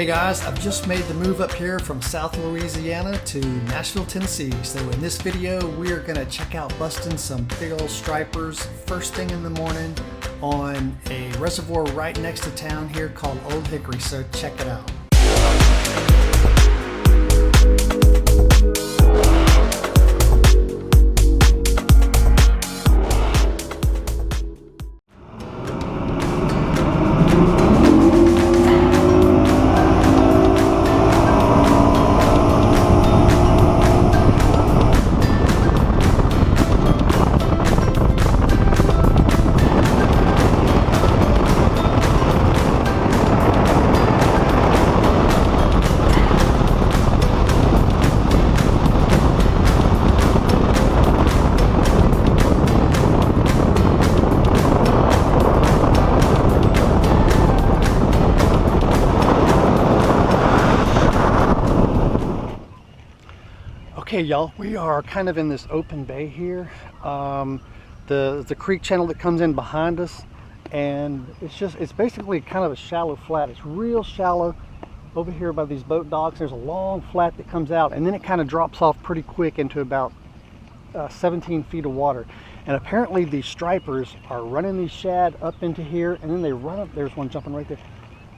Hey guys, I've just made the move up here from South Louisiana to Nashville, Tennessee. So in this video, we are gonna check out busting some big old stripers first thing in the morning on a reservoir right next to town here called Old Hickory. So check it out. Okay, y'all, we are kind of in this open bay here. The creek channel that comes in behind us, and it's basically kind of a shallow flat. It's real shallow over here by these boat docks. There's a long flat that comes out, and then it kind of drops off pretty quick into about 17 feet of water. And apparently these stripers are running these shad up into here, and then they run up. There's one jumping right there.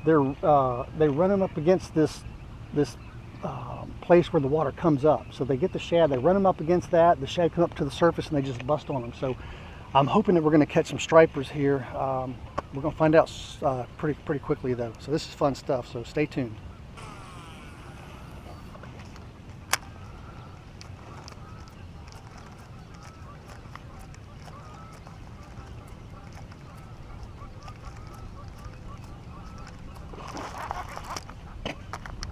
They run them up against this place where the water comes up. So they get the shad, they run them up against that, the shad come up to the surface, and they just bust on them. So I'm hoping that we're going to catch some stripers here. We're going to find out pretty quickly though. So this is fun stuff, so stay tuned.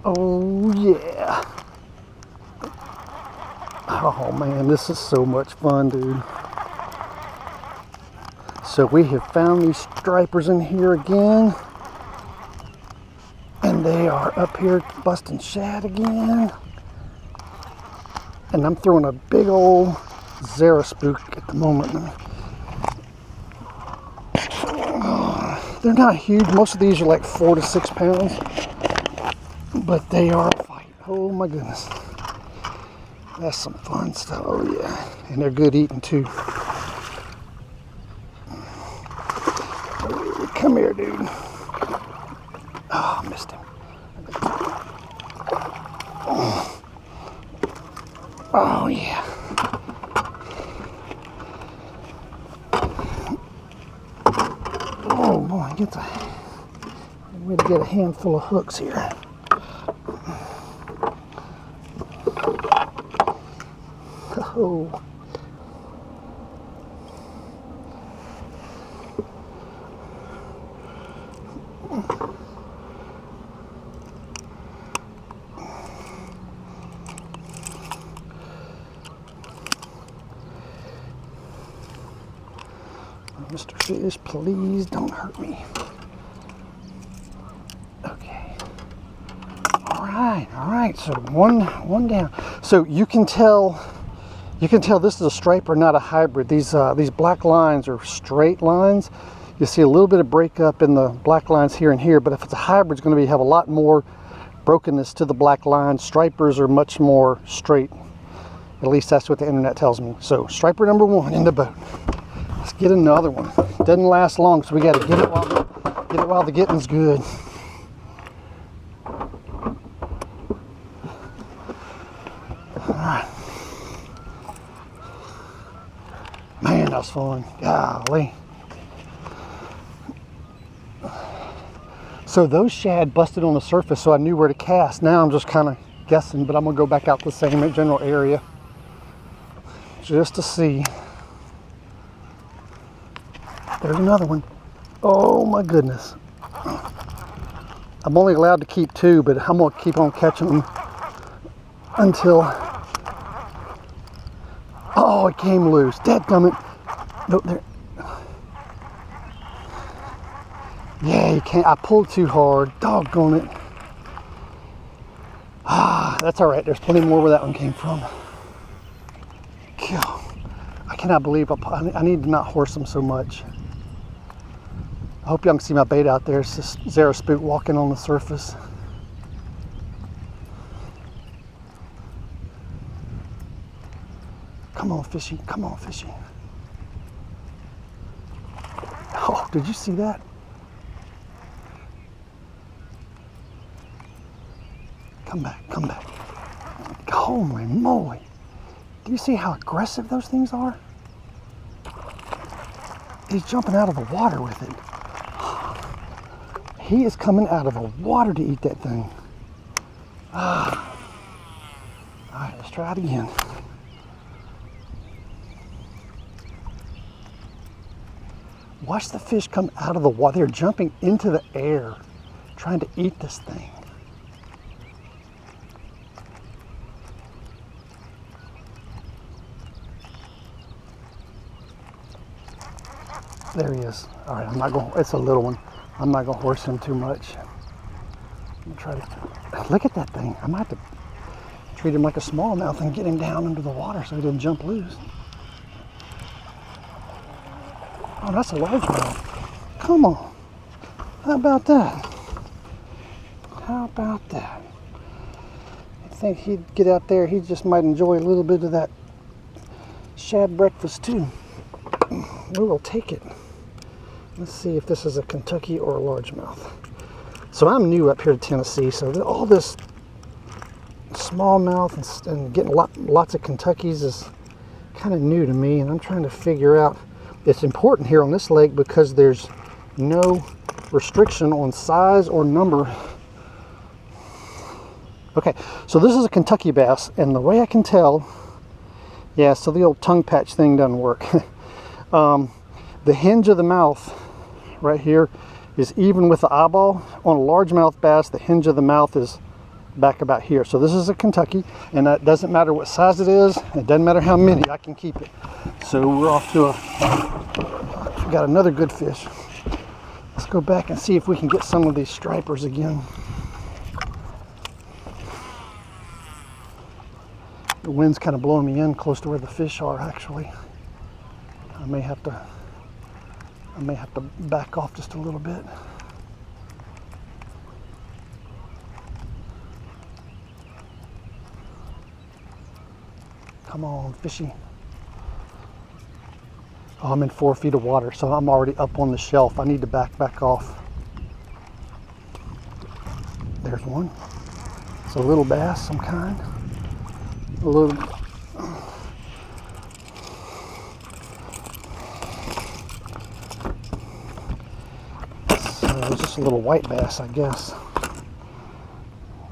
Oh yeah. Oh man, this is so much fun, dude. So we have found these stripers in here again, and they are up here busting shad again. And I'm throwing a big old Zara spook at the moment. They're not huge. Most of these are like 4 to 6 pounds, but they are a fight. Oh my goodness. That's some fun stuff. Oh yeah. And they're good eating too. Come here, dude. Oh, I missed him. Oh yeah. Oh boy, way to get a handful of hooks here. Oh. Mr. Fish, please don't hurt me. Okay. All right. So one down. So you can tell this is a striper, not a hybrid. These black lines are straight lines. You see a little bit of breakup in the black lines here and here, but if it's a hybrid, it's going to have a lot more brokenness to the black lines. Stripers are much more straight. At least that's what the internet tells me. So striper number 1 in the boat. Let's get another one. Doesn't last long, so we got to get it while the getting's good. All right. Man, that was fun. Golly. So those shad busted on the surface, so I knew where to cast. Now I'm just kind of guessing, but I'm going to go back out the same general area just to see. There's another one. Oh my goodness. I'm only allowed to keep 2, but I'm going to keep on catching them until... Oh, it came loose. Dadgummit. No, there. Yeah, you can't. I pulled too hard. Doggone it. Ah, that's all right. There's plenty more where that one came from. God, I cannot believe I need to not horse them so much. I hope y'all can see my bait out there. It's this Zara spook walking on the surface. Come on, fishy. Come on, fishy. Oh, did you see that? Come back, come back. Holy moly. Do you see how aggressive those things are? He's jumping out of the water with it. He is coming out of the water to eat that thing. All right, let's try it again. Watch the fish come out of the water. They're jumping into the air, trying to eat this thing. There he is. All right, I'm not going, it's a little one. I'm not going to horse him too much. I'm going to try to, look at that thing. I might have to treat him like a smallmouth and get him down into the water so he doesn't jump loose. Oh, that's a largemouth. Come on. How about that? How about that? I think he'd get out there. He just might enjoy a little bit of that shad breakfast too. We will take it. Let's see if this is a Kentucky or a largemouth. So I'm new up here to Tennessee, so all this smallmouth and getting lots of Kentuckys is kind of new to me, and I'm trying to figure out. It's important here on this lake because there's no restriction on size or number. Okay, so this is a Kentucky bass, and the way I can tell, yeah, so the old tongue patch thing doesn't work. The hinge of the mouth right here is even with the eyeball. On a largemouth bass, the hinge of the mouth is back about here. So this is a Kentucky, and that doesn't matter what size it is. It doesn't matter how many, I can keep it. So we're off to we got another good fish. Let's go back and see if we can get some of these stripers again. The wind's kind of blowing me in close to where the fish are actually. I may have to back off just a little bit. Come on, fishy. Oh, I'm in 4 feet of water, so I'm already up on the shelf. I need to back off. There's one. It's a little bass, some kind. A little. It's just a little white bass, I guess.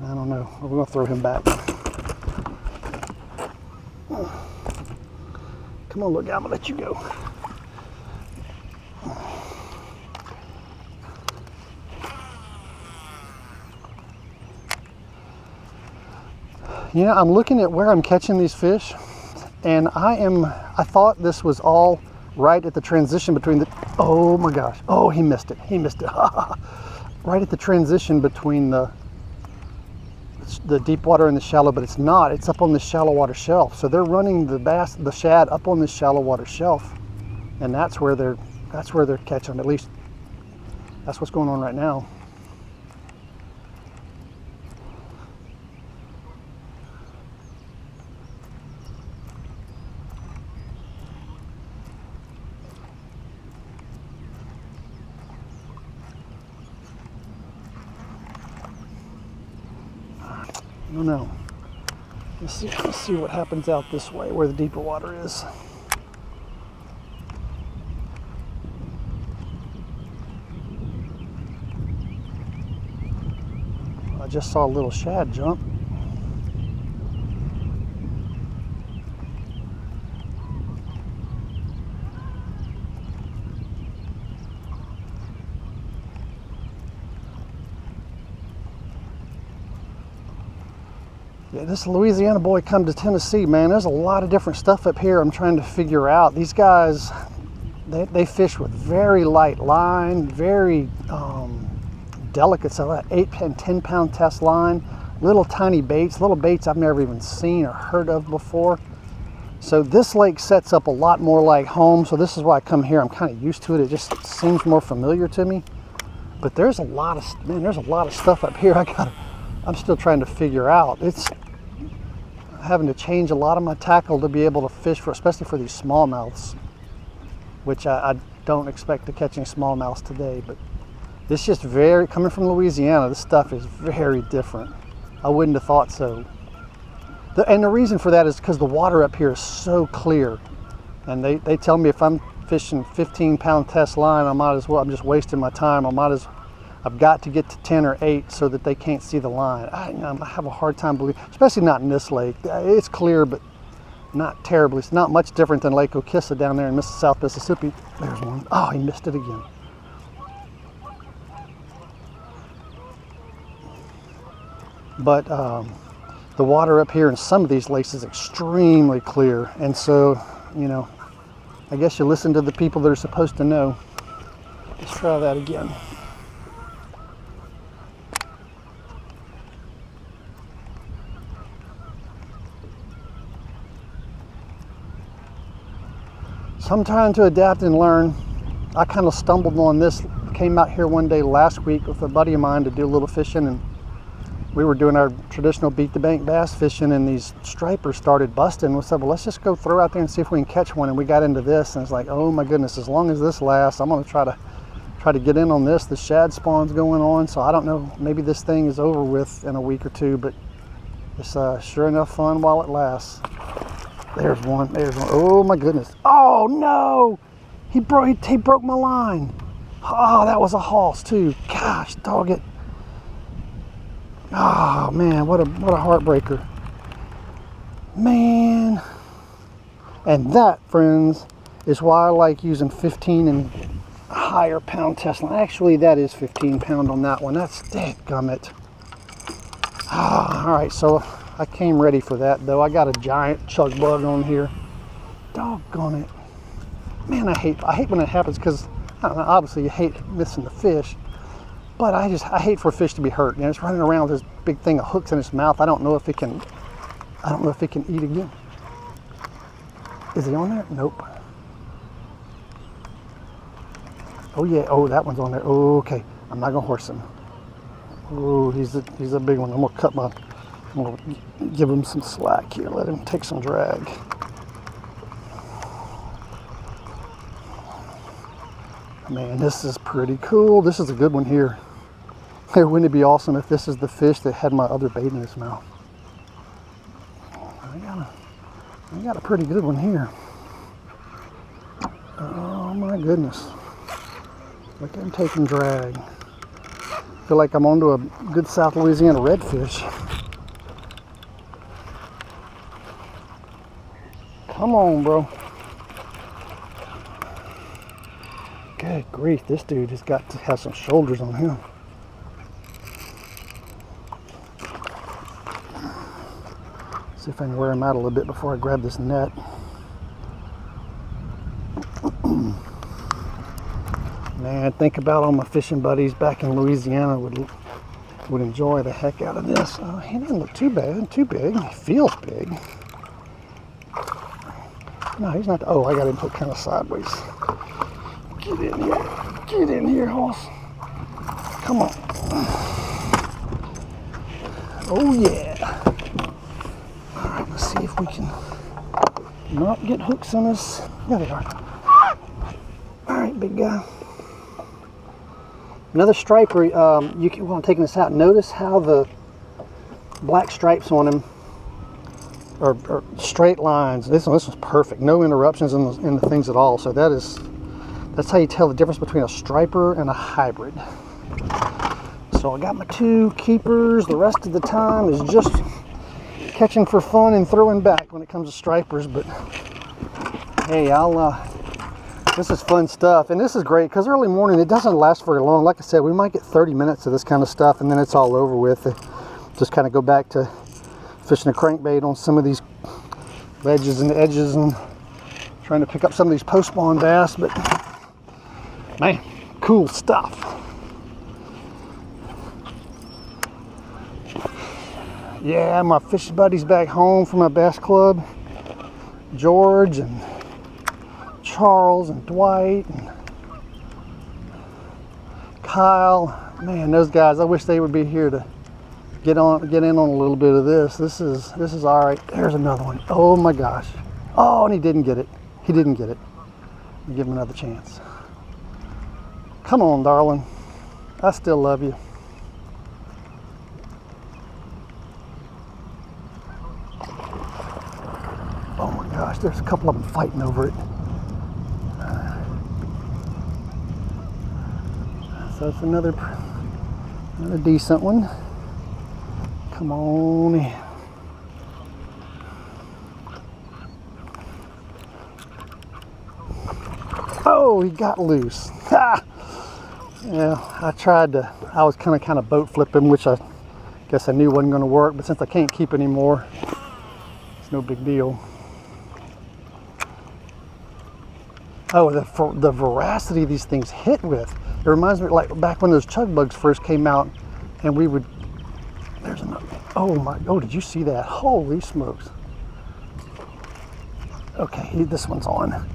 I don't know. We're gonna throw him back. Come on, look, I'm gonna let you go. You know, I'm looking at where I'm catching these fish, and I thought this was all right at the transition between the, oh my gosh, oh, he missed it, right at the transition between the deep water and the shallow, but it's not, it's up on the shallow water shelf. So they're running the shad up on the shallow water shelf, and that's where they're catching them. At least that's what's going on right now. I don't know. Let's see what happens out this way where the deeper water is. I just saw a little shad jump. Yeah, this Louisiana boy come to Tennessee, man. There's a lot of different stuff up here I'm trying to figure out. These guys, they fish with very light line, very delicate, so that 8 and 10 pound test line, little tiny baits, little baits I've never even seen or heard of before. So this lake sets up a lot more like home, so this is why I come here. I'm kind of used to it. It just seems more familiar to me. But there's a lot of, man, there's a lot of stuff up here I'm still trying to figure out. having to change a lot of my tackle to be able to fish for, especially for these smallmouths, which I don't expect to catch any smallmouths today. But this just very, coming from Louisiana, this stuff is very different. I wouldn't have thought so. And the reason for that is because the water up here is so clear. And they tell me if I'm fishing 15-pound test line, I might as well, I'm just wasting my time. I've got to get to 10 or 8 so that they can't see the line. I have a hard time believing, especially not in this lake. It's clear, but not terribly. It's not much different than Lake Okissa down there in South Mississippi. There's one. Oh, he missed it again. But the water up here in some of these lakes is extremely clear. And so, you know, I guess you listen to the people that are supposed to know. Let's try that again. So I'm trying to adapt and learn. I kind of stumbled on this, came out here one day last week with a buddy of mine to do a little fishing, and we were doing our traditional beat the bank bass fishing, and these stripers started busting. We said, well, let's just go throw out there and see if we can catch one. And we got into this, and it's like, oh my goodness, as long as this lasts, I'm going to try to get in on this. The shad spawn's going on, so I don't know, maybe this thing is over with in a week or two, but it's sure enough fun while it lasts. There's one. There's one. Oh my goodness. Oh no! He broke my line. Oh, that was a hoss too. Gosh, dog it. Oh man, what a heartbreaker. Man. And that, friends, is why I like using 15 and higher pound test line. Actually, that is 15 pound on that one. That's dadgummit. Oh, all right, so I came ready for that, though. I got a giant chug bug on here. Doggone it. Man, I hate when it happens, because obviously you hate missing the fish, but I hate for a fish to be hurt. You know, it's running around with this big thing of hooks in its mouth. I don't know if it can eat again. Is he on there? Nope. Oh yeah, oh, that one's on there. Oh, okay, I'm not gonna horse him. Oh, he's a big one. I'm gonna give him some slack here. Let him take some drag. Man, this is pretty cool. This is a good one here. Hey, wouldn't it be awesome if this is the fish that had my other bait in his mouth? I got a pretty good one here. Oh my goodness. Look at him taking drag. I feel like I'm onto a good South Louisiana redfish. Come on, bro. Good grief, this dude has got to have some shoulders on him. See if I can wear him out a little bit before I grab this net. Man, think about all my fishing buddies back in Louisiana would enjoy the heck out of this. Oh, he didn't look too bad, too big. He feels big. No, he's not. Oh, I got him put kind of sideways. Get in here. Get in here, horse. Come on. Oh, yeah. All right, let's see if we can not get hooks on this. There they are. All right, big guy. Another striper. You can, while I'm taking this out, notice how the black stripes on him are straight lines. This one's perfect. No interruptions in the things at all. So that's how you tell the difference between a striper and a hybrid. So I got my 2 keepers. The rest of the time is just catching for fun and throwing back when it comes to stripers. But hey, this is fun stuff, and this is great because early morning it doesn't last very long. Like I said, we might get 30 minutes of this kind of stuff, and then it's all over with. Just kind of go back to fishing a crankbait on some of these ledges and edges and trying to pick up some of these post-spawn bass. But man, cool stuff. Yeah, my fishing buddies back home from my bass club, George and Charles and Dwight and Kyle. Man, those guys, I wish they would be here to get in on a little bit of this. This is all right. There's another one. Oh my gosh. Oh, and he didn't get it. He didn't get it. Give him another chance. Come on, darling. I still love you. Oh my gosh, there's a couple of them fighting over it. So that's another decent one. Come on in. Oh, he got loose. Ha! Yeah, I was kind of boat flipping, which I guess I knew wasn't going to work, but since I can't keep anymore, it's no big deal. Oh, the veracity these things hit with. It reminds me like back when those chug bugs first came out, and we would, there's another, oh, did you see that? Holy smokes. Okay, this one's on.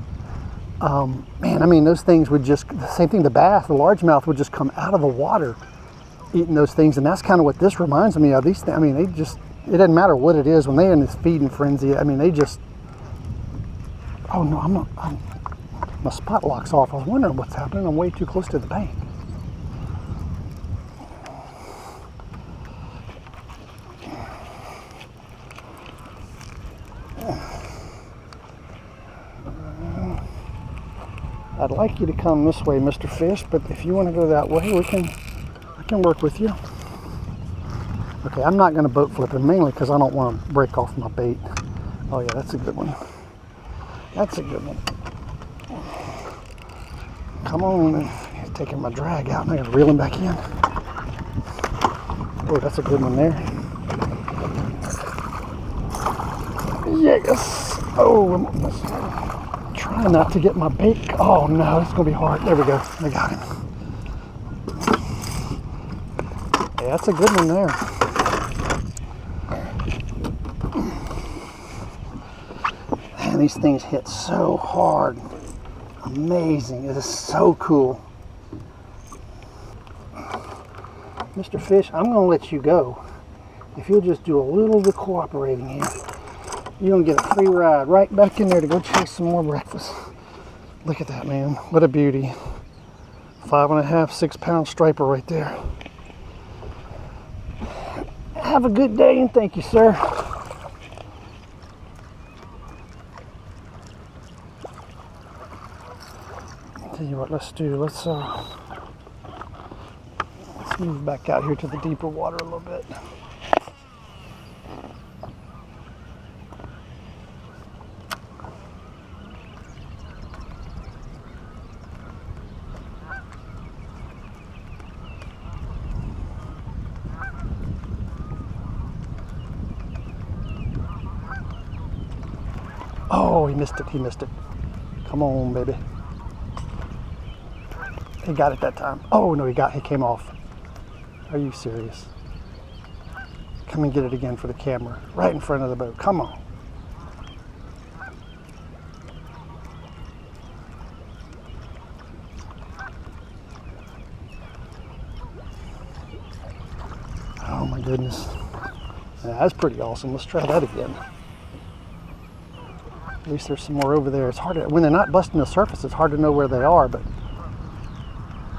Man, I mean, those things would just, the same thing, the largemouth would just come out of the water eating those things, and that's kind of what this reminds me of. These things, I mean, it doesn't matter what it is, when they're in this feeding frenzy, I mean, they just, oh no, my spot lock's off. I was wondering what's happening. I'm way too close to the bank. I'd like you to come this way, Mr. Fish, but if you want to go that way, I can work with you. Okay, I'm not going to boat flip him, mainly because I don't want to break off my bait. Oh yeah, that's a good one. That's a good one. Come on, he's taking my drag out and I gotta reel him back in. Oh, that's a good one there. Yes! Oh, I'm trying not to get my bait. Oh no, it's gonna be hard. There we go, I got him. Yeah, that's a good one there. Man, these things hit so hard. Amazing. It is so cool. Mr. Fish, I'm going to let you go. If you'll just do a little bit of cooperating here, you're going to get a free ride right back in there to go chase some more breakfast. Look at that, man. What a beauty. 5.5, 6 pound striper right there. Have a good day and thank you, sir. Tell you what, let's move back out here to the deeper water a little bit. Oh, he missed it. Come on, baby. He got it that time. Oh no, he came off. Are you serious? Come and get it again for the camera. Right in front of the boat. Come on. Oh my goodness. Yeah, that's pretty awesome. Let's try that again. At least there's some more over there. It's hard to, when they're not busting the surface, it's hard to know where they are, but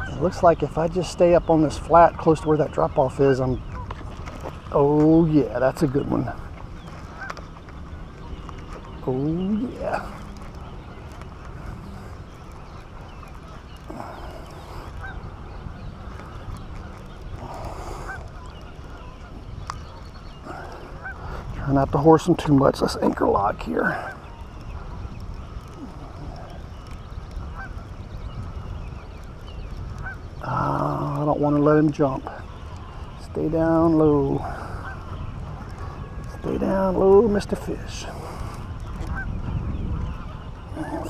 it looks like if I just stay up on this flat close to where that drop off is, oh yeah, that's a good one. Oh yeah. Try not to horse them too much. Let's anchor lock here. I don't want to let him jump. Stay down low. Stay down low, Mr. Fish.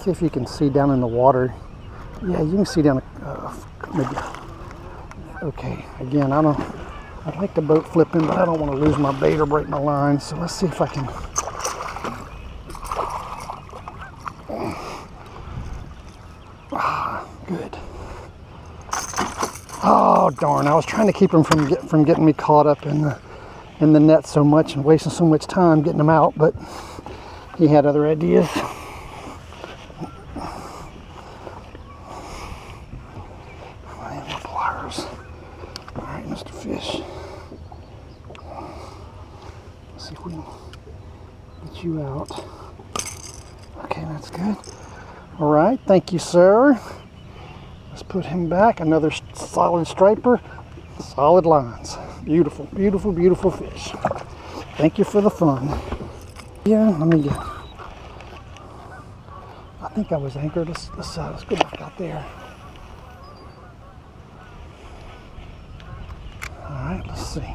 See if you can see down in the water. Yeah, you can see down, maybe. Okay, again, I'd like to boat flip him, but I don't want to lose my bait or break my line. So let's see if I can. Good. Oh darn! I was trying to keep him from getting me caught up in in the net so much and wasting so much time getting them out, but he had other ideas. My pliers. All right, Mr. Fish. Let's see if we can get you out. Okay, that's good. All right, thank you, sir. Let's put him back. Another solid striper, solid lines. Beautiful, beautiful, beautiful fish. Thank you for the fun. Yeah, let me get. I think I was anchored. Let's go back out there. All right, let's see.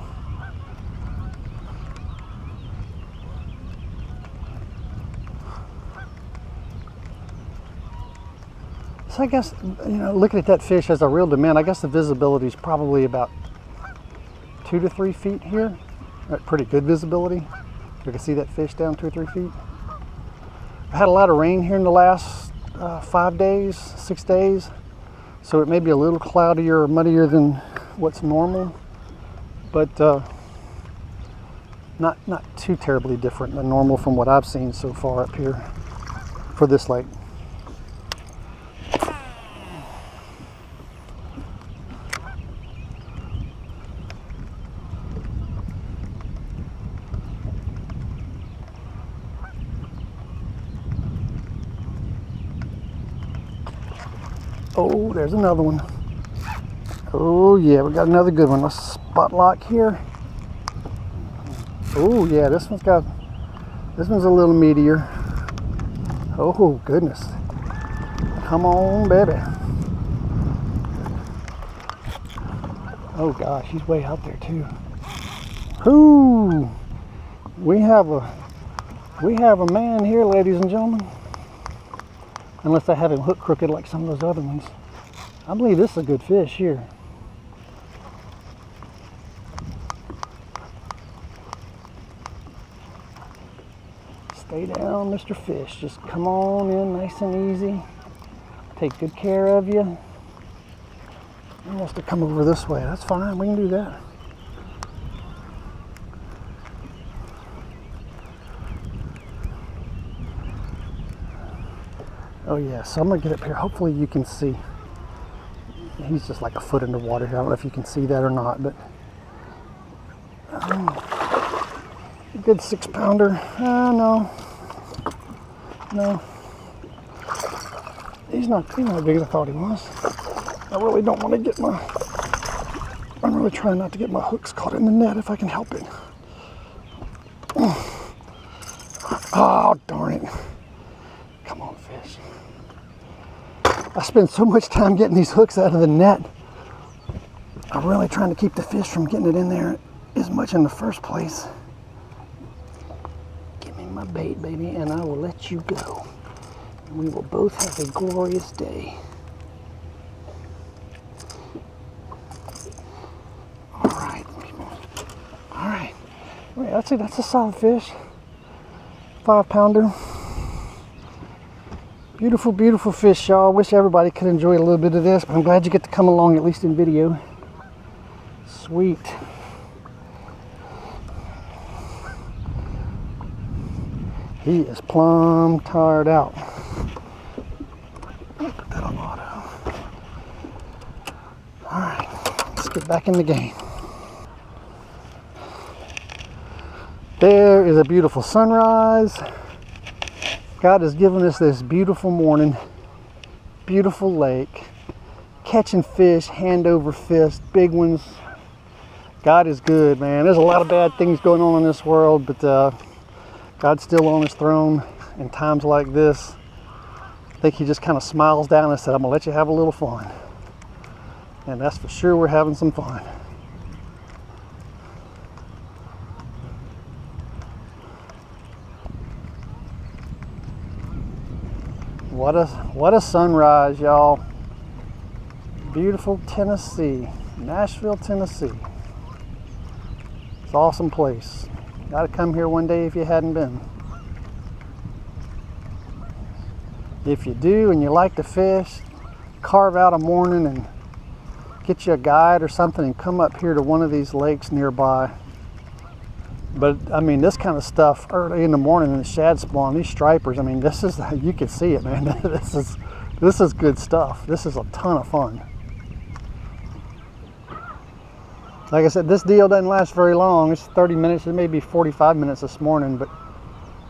So I guess, looking at that fish as I reeled him in, I guess the visibility is probably about 2 to 3 feet here. Pretty good visibility. You can see that fish down 2 or 3 feet. I had a lot of rain here in the last 5 days, 6 days. So it may be a little cloudier or muddier than what's normal, but not too terribly different than normal from what I've seen so far up here for this lake. Oh, there's another one. Oh yeah, we got another good one. Let's spot lock here. Oh yeah, this one's a little meatier. Oh goodness. Come on, baby. Oh gosh, he's way out there too. Ooh, we have a man here, ladies and gentlemen. Unless I have him hook crooked like some of those other ones. I believe this is a good fish here. Stay down, Mr. Fish. Just come on in nice and easy. Take good care of you. He wants to come over this way. That's fine. We can do that. Oh yeah, so I'm gonna get up here. Hopefully you can see. He's just like a foot in the water here. I don't know if you can see that or not, but a good 6-pounder. No, he's not as big as I thought he was. I really don't want to get I'm really trying not to get my hooks caught in the net if I can help it. Oh darn it! Come on, fish. I spend so much time getting these hooks out of the net. I'm really trying to keep the fish from getting it in there as much in the first place. Give me my bait, baby, and I will let you go. And we will both have a glorious day. All right. All right. That's a solid fish. 5-pounder. Beautiful, beautiful fish, y'all. Wish everybody could enjoy a little bit of this, but I'm glad you get to come along, at least in video. Sweet. He is plumb tired out. Put that on auto. All right, let's get back in the game. There is a beautiful sunrise. God has given us this beautiful morning, beautiful lake, catching fish, hand over fist, big ones. God is good, man. There's a lot of bad things going on in this world, but God's still on his throne in times like this. I think he just kind of smiles down and said, I'm gonna let you have a little fun. And that's for sure, we're having some fun. What a sunrise, y'all. Beautiful Tennessee, Nashville, Tennessee. It's an awesome place. Gotta come here one day if you hadn't been. If you do and you like to fish, carve out a morning and get you a guide or something and come up here to one of these lakes nearby But I mean, this kind of stuff early in the morning in the shad spawn, these stripers, I mean, this is, you can see it, man. This is good stuff. This is a ton of fun. Like I said, this deal doesn't last very long. It's 30 minutes, it may be 45 minutes this morning, but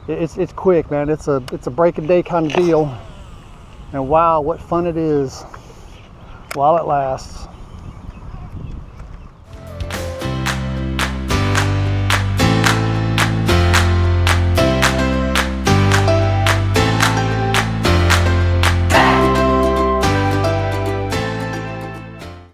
it's quick, man. It's a break of day kind of deal. And wow, what fun it is while it lasts.